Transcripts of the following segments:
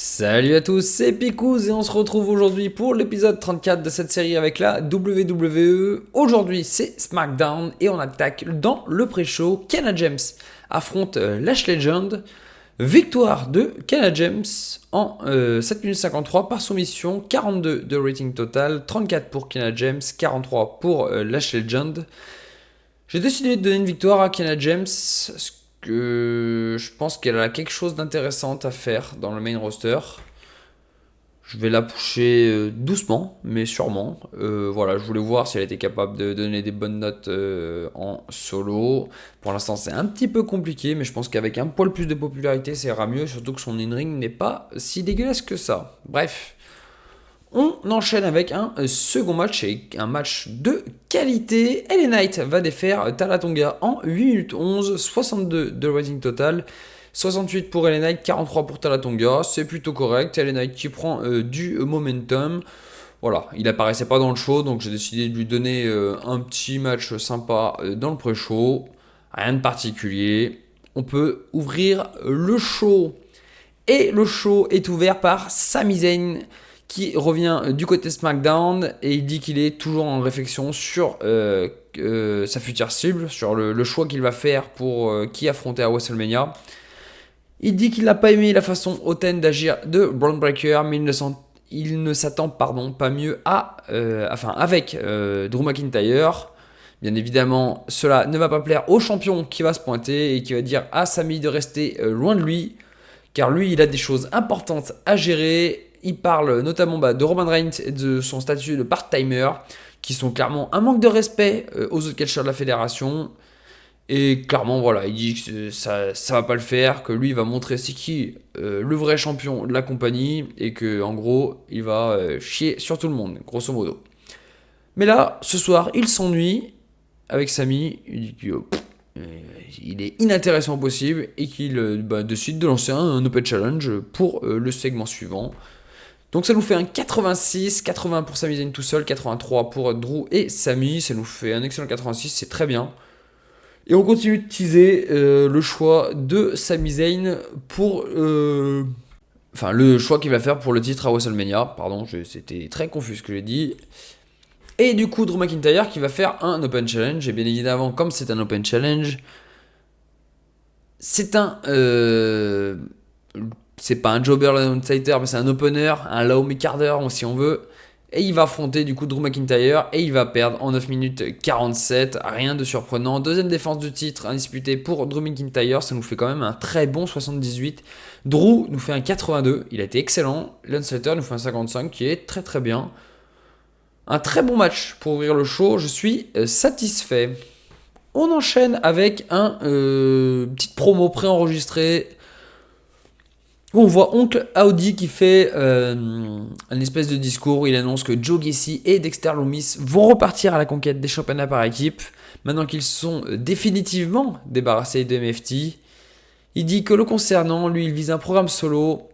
Salut à tous, c'est Picouz et on se retrouve aujourd'hui pour l'épisode 34 de cette série avec la WWE. Aujourd'hui c'est SmackDown et on attaque dans le pré-show. Kiana James affronte Lash Legend. Victoire de Kiana James en 7 minutes 53 par soumission, 42 de rating total, 34 pour Kiana James, 43 pour Lash Legend. J'ai décidé de donner une victoire à Kiana James parce que je pense qu'elle a quelque chose d'intéressant à faire dans le main roster. Je vais la pusher doucement, mais sûrement. Voilà, je voulais voir si elle était capable de donner des bonnes notes en solo. Pour l'instant, c'est un petit peu compliqué, mais je pense qu'avec un poil plus de popularité, ça ira mieux. Surtout que son in-ring n'est pas si dégueulasse que ça. Bref, on enchaîne avec un second match et un match de qualité. LA Knight va défaire Tama Tonga en 8 minutes 11, 62 de rating total. 68 pour LA Knight, 43 pour Tama Tonga, c'est plutôt correct. LA Knight qui prend du momentum. Voilà, il apparaissait pas dans le show, donc j'ai décidé de lui donner un petit match sympa dans le pré-show. Rien de particulier. On peut ouvrir le show. Et le show est ouvert par Sami Zayn qui revient du côté SmackDown et il dit qu'il est toujours en réflexion sur sa future cible, sur le choix qu'il va faire pour qui affronter à WrestleMania. Il dit qu'il n'a pas aimé la façon hautaine d'agir de Braun Breaker, mais il ne s'attend pas mieux avec Drew McIntyre. Bien évidemment, cela ne va pas plaire au champion qui va se pointer et qui va dire à Sami de rester loin de lui, car lui, il a des choses importantes à gérer. Il parle notamment de Roman Reigns et de son statut de part-timer, qui sont clairement un manque de respect aux autres catcheurs de la fédération. Et clairement, voilà, il dit que ça va pas le faire, que lui, il va montrer c'est qui le vrai champion de la compagnie, et que en gros, il va chier sur tout le monde, grosso modo. Mais là, ce soir, il s'ennuie avec Sami. Il dit qu'il est inintéressant au possible et qu'il décide de lancer un Open Challenge pour le segment suivant. Donc ça nous fait un 86, 80 pour Sami Zayn tout seul, 83 pour Drew et Sami. Ça nous fait un excellent 86, c'est très bien. Et on continue de teaser le choix de Sami Zayn pour... Enfin, le choix qu'il va faire pour le titre à WrestleMania. Pardon, c'était très confus ce que j'ai dit. Et du coup, Drew McIntyre qui va faire un Open Challenge. Et bien évidemment, comme c'est un Open Challenge, c'est un... c'est pas un jobber, l'outsider, mais c'est un opener, un low mid-carder si on veut. Et il va affronter du coup Drew McIntyre et il va perdre en 9 minutes 47. Rien de surprenant. Deuxième défense du titre indisputée pour Drew McIntyre. Ça nous fait quand même un très bon 78. Drew nous fait un 82. Il a été excellent. L'Unsighter nous fait un 55 qui est très très bien. Un très bon match pour ouvrir le show. Je suis satisfait. On enchaîne avec un petite promo préenregistrée. On voit Oncle Audi qui fait un espèce de discours où il annonce que Joe Gacy et Dexter Lumis vont repartir à la conquête des championnats par équipe, maintenant qu'ils sont définitivement débarrassés de MFT. Il dit que le concernant, lui, il vise un programme solo,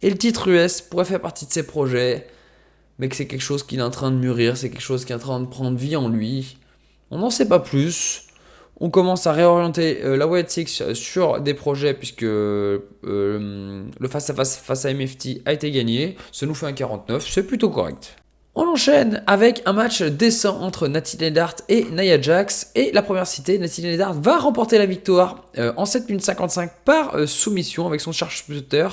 et le titre US pourrait faire partie de ses projets, mais que c'est quelque chose qu'il est en train de mûrir, c'est quelque chose qui est en train de prendre vie en lui. On n'en sait pas plus. On commence à réorienter la Wyatt Six sur des projets puisque le face à MFT a été gagné. Ça nous fait un 49, c'est plutôt correct. On enchaîne avec un match décent entre Natty Neidhart et Nia Jax. Et la première citée, Natty Neidhart va remporter la victoire en 7 minutes 55 par soumission avec son sharpshooter.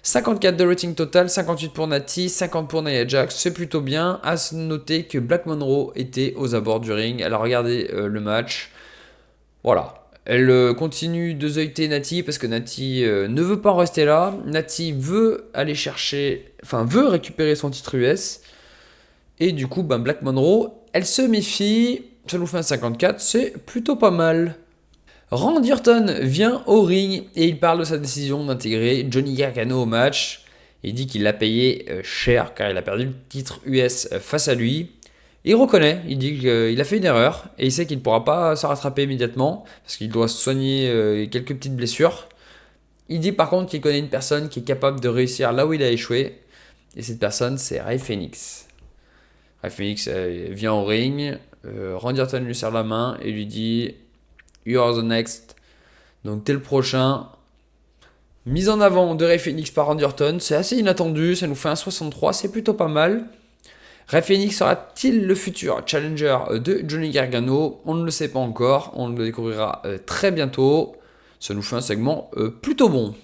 54 de rating total, 58 pour Natty, 50 pour Nia Jax, c'est plutôt bien. À noter que Black Monroe était aux abords du ring. Elle a regardé le match. Voilà. Elle continue de zeuter Natty parce que Natty ne veut pas en rester là. Natty veut aller veut récupérer son titre US. Et du coup, Black Monroe, elle se méfie. Ça nous fait un 54, c'est plutôt pas mal. Randy Orton vient au ring et il parle de sa décision d'intégrer Johnny Gargano au match. Il dit qu'il l'a payé cher car il a perdu le titre US face à lui. Il reconnaît, il dit qu'il a fait une erreur et il sait qu'il ne pourra pas se rattraper immédiatement parce qu'il doit soigner quelques petites blessures. Il dit par contre qu'il connaît une personne qui est capable de réussir là où il a échoué et cette personne c'est Rey Fenix. Rey Fenix vient au ring, Randy Orton lui serre la main et lui dit You are the next, donc t'es le prochain. Mise en avant de Ray Phoenix par Randy Orton, c'est assez inattendu, ça nous fait un 63, c'est plutôt pas mal. Ray Phoenix sera-t-il le futur challenger de Johnny Gargano? On ne le sait pas encore, on le découvrira très bientôt. Ça nous fait un segment plutôt bon.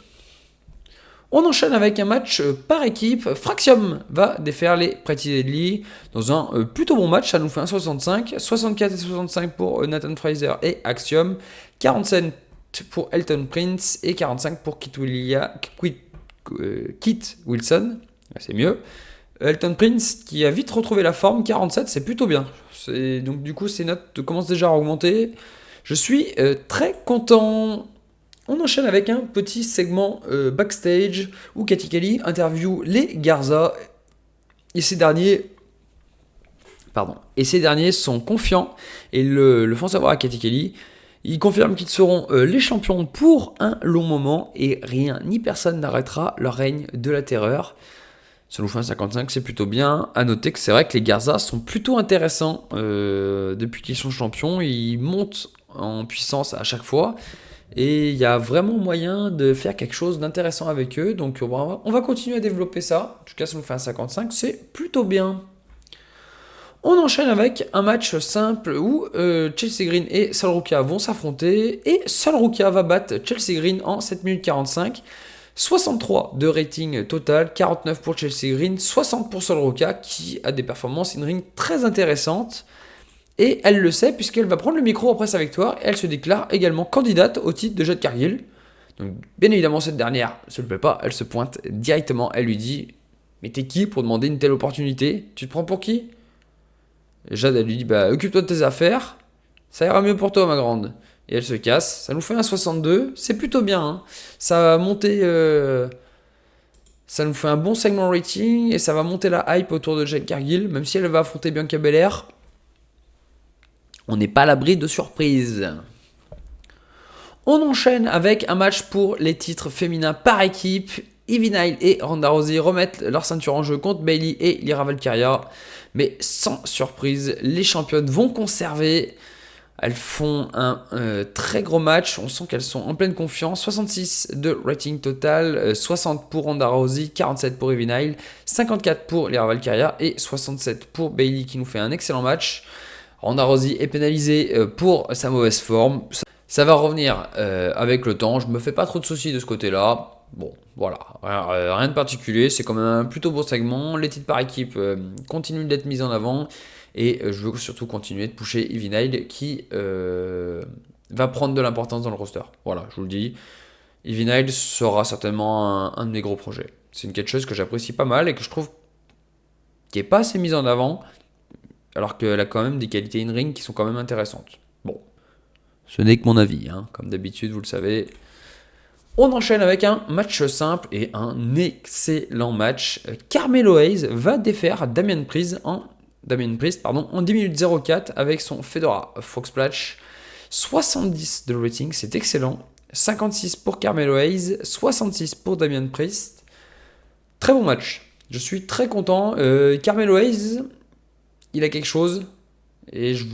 On enchaîne avec un match par équipe. Fraxium va défaire les Pretty Deadly dans un plutôt bon match. Ça nous fait un 65. 64 et 65 pour Nathan Fraser et Axiom. 47 pour Elton Prince et 45 pour Kit Wilson. C'est mieux. Elton Prince qui a vite retrouvé la forme. 47, c'est plutôt bien. Donc du coup, ces notes commencent déjà à augmenter. Je suis très content. On enchaîne avec un petit segment backstage où Cathy Kelly interviewe les Garza et ces derniers sont confiants et le font savoir à Cathy Kelly. Ils confirment qu'ils seront les champions pour un long moment et rien ni personne n'arrêtera leur règne de la terreur. Ça nous fait un 55, c'est plutôt bien. À noter que c'est vrai que les Garza sont plutôt intéressants depuis qu'ils sont champions. Ils montent en puissance à chaque fois. Et il y a vraiment moyen de faire quelque chose d'intéressant avec eux. Donc on va continuer à développer ça. En tout cas, ça nous fait un 55, c'est plutôt bien. On enchaîne avec un match simple où Chelsea Green et Sol Rukia vont s'affronter. Et Sol Rukia va battre Chelsea Green en 7 minutes 45. 63 de rating total, 49 pour Chelsea Green, 60 pour Sol Rukia qui a des performances in-ring très intéressantes. Et elle le sait puisqu'elle va prendre le micro après sa victoire et elle se déclare également candidate au titre de Jade Cargill. Donc bien évidemment cette dernière ne se le fait pas, elle se pointe directement, elle lui dit « Mais t'es qui pour demander une telle opportunité? Tu te prends pour qui ?» Jade elle lui dit « Bah occupe-toi de tes affaires, ça ira mieux pour toi ma grande. » Et elle se casse, ça nous fait un 62, c'est plutôt bien. Hein. Ça va monter... Ça nous fait un bon segment rating et ça va monter la hype autour de Jade Cargill, même si elle va affronter Bianca Belair. On n'est pas à l'abri de surprises. On enchaîne avec un match pour les titres féminins par équipe. Ivy Nile et Ronda Rousey remettent leur ceinture en jeu contre Bayley et Lyra Valkyria. Mais sans surprise, les championnes vont conserver. Elles font un très gros match. On sent qu'elles sont en pleine confiance. 66 de rating total, 60 pour Ronda Rousey, 47 pour Ivy Nile, 54 pour Lyra Valkyria et 67 pour Bayley qui nous fait un excellent match. Ronda Rousey est pénalisée pour sa mauvaise forme. Ça va revenir avec le temps. Je me fais pas trop de soucis de ce côté-là. Bon, voilà, rien de particulier. C'est quand même un plutôt beau segment. Les titres par équipe continuent d'être mis en avant. Et je veux surtout continuer de pusher Ivy Nile qui va prendre de l'importance dans le roster. Voilà, je vous le dis. Ivy Nile sera certainement un de mes gros projets. C'est une quelque chose que j'apprécie pas mal et que je trouve qui n'est pas assez mise en avant. Alors qu'elle a quand même des qualités in-ring qui sont quand même intéressantes. Bon, ce n'est que mon avis, hein. Comme d'habitude, vous le savez. On enchaîne avec un match simple et un excellent match. Carmelo Hayes va défaire Damien Priest en 10 minutes 04 avec son Fedora Frog Splash. 70 de rating, c'est excellent. 56 pour Carmelo Hayes, 66 pour Damien Priest. Très bon match. Je suis très content. Carmelo Hayes... il a quelque chose et je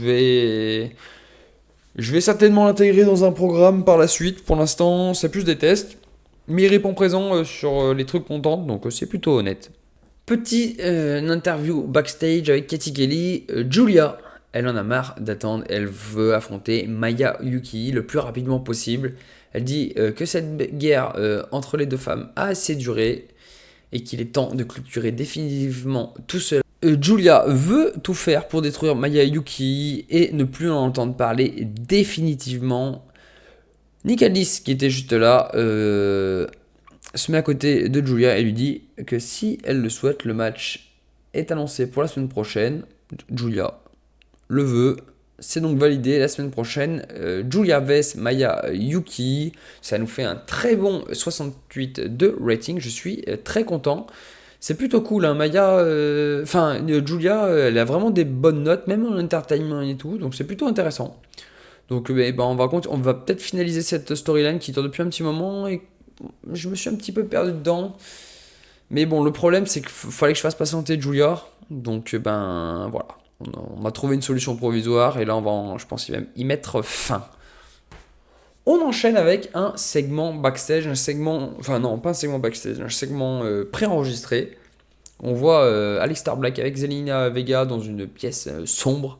vais certainement l'intégrer dans un programme par la suite. Pour l'instant, c'est plus des tests, mais il répond présent sur les trucs qu'on tente, donc c'est plutôt honnête. Petit interview backstage avec Cathy Kelly. Julia, elle en a marre d'attendre, elle veut affronter Maya Yuki le plus rapidement possible. Elle dit que cette guerre entre les deux femmes a assez duré et qu'il est temps de clôturer définitivement tout cela. Julia veut tout faire pour détruire Maya Yuki et ne plus en entendre parler définitivement. Nick Aldis, qui était juste là, se met à côté de Julia et lui dit que si elle le souhaite, le match est annoncé pour la semaine prochaine. Julia le veut. C'est donc validé la semaine prochaine. Julia vs Maya Yuki. Ça nous fait un très bon 68 de rating. Je suis très content. C'est plutôt cool, hein. Julia, elle a vraiment des bonnes notes, même en entertainment et tout, donc c'est plutôt intéressant. Donc on va peut-être finaliser cette storyline qui dure depuis un petit moment, et je me suis un petit peu perdu dedans. Mais bon, le problème, c'est qu'il fallait que je fasse patienter Julia, donc voilà. On va trouver une solution provisoire, et là, je pense, y mettre fin. On enchaîne avec un segment backstage, un segment, enfin non, pas un segment backstage, un segment préenregistré. On voit Aleister Black avec Zelina Vega dans une pièce sombre,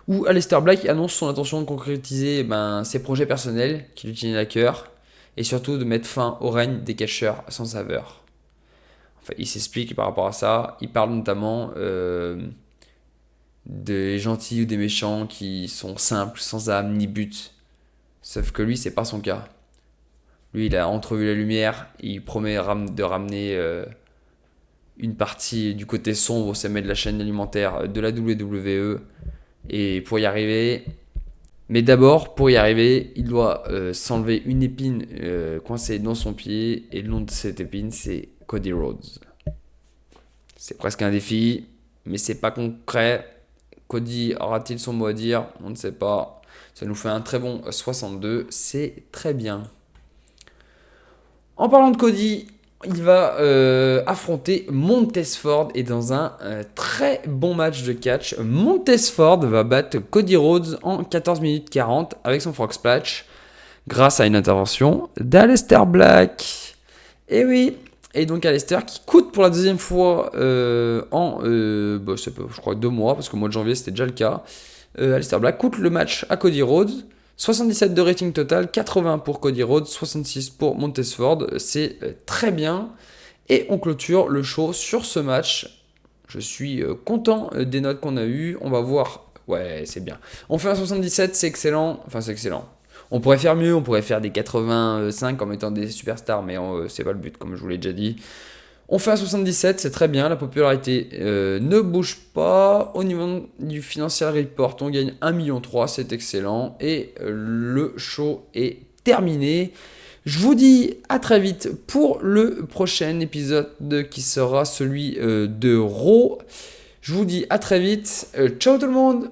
où Aleister Black annonce son intention de concrétiser ses projets personnels qui lui tiennent à cœur, et surtout de mettre fin au règne des catcheurs sans saveur. Enfin, il s'explique par rapport à ça, il parle notamment des gentils ou des méchants qui sont simples, sans âme ni but. Sauf que lui, c'est pas son cas. Lui, il a entrevu la lumière, il promet de ramener une partie du côté sombre au sommet de la chaîne alimentaire de la WWE. Et pour y arriver, mais d'abord, pour y arriver, il doit s'enlever une épine coincée dans son pied. Et le nom de cette épine, c'est Cody Rhodes. C'est presque un défi, mais c'est pas concret. Cody aura-t-il son mot à dire? On ne sait pas. Ça nous fait un très bon 62. C'est très bien. En parlant de Cody, il va affronter Montez-Ford et dans un très bon match de catch, Montez-Ford va battre Cody Rhodes en 14 minutes 40 avec son frog splash grâce à une intervention d'Aleister Black. Et oui, et donc Aleister qui coûte pour la deuxième fois je crois 2 mois, parce qu'au mois de janvier c'était déjà le cas. Aleister Black coûte le match à Cody Rhodes. 77 de rating total, 80 pour Cody Rhodes, 66 pour Montez-Ford. C'est très bien. Et on clôture le show sur ce match. Je suis content des notes qu'on a eues. On va voir. Ouais, c'est bien. On fait un 77, c'est excellent. Enfin, c'est excellent. On pourrait faire mieux, on pourrait faire des 85 en mettant des superstars, mais c'est pas le but, comme je vous l'ai déjà dit. On fait un 77, c'est très bien, la popularité ne bouge pas. Au niveau du Financial Report, on gagne 1,3 million, c'est excellent. Et le show est terminé. Je vous dis à très vite pour le prochain épisode qui sera celui de Raw. Je vous dis à très vite. Ciao tout le monde!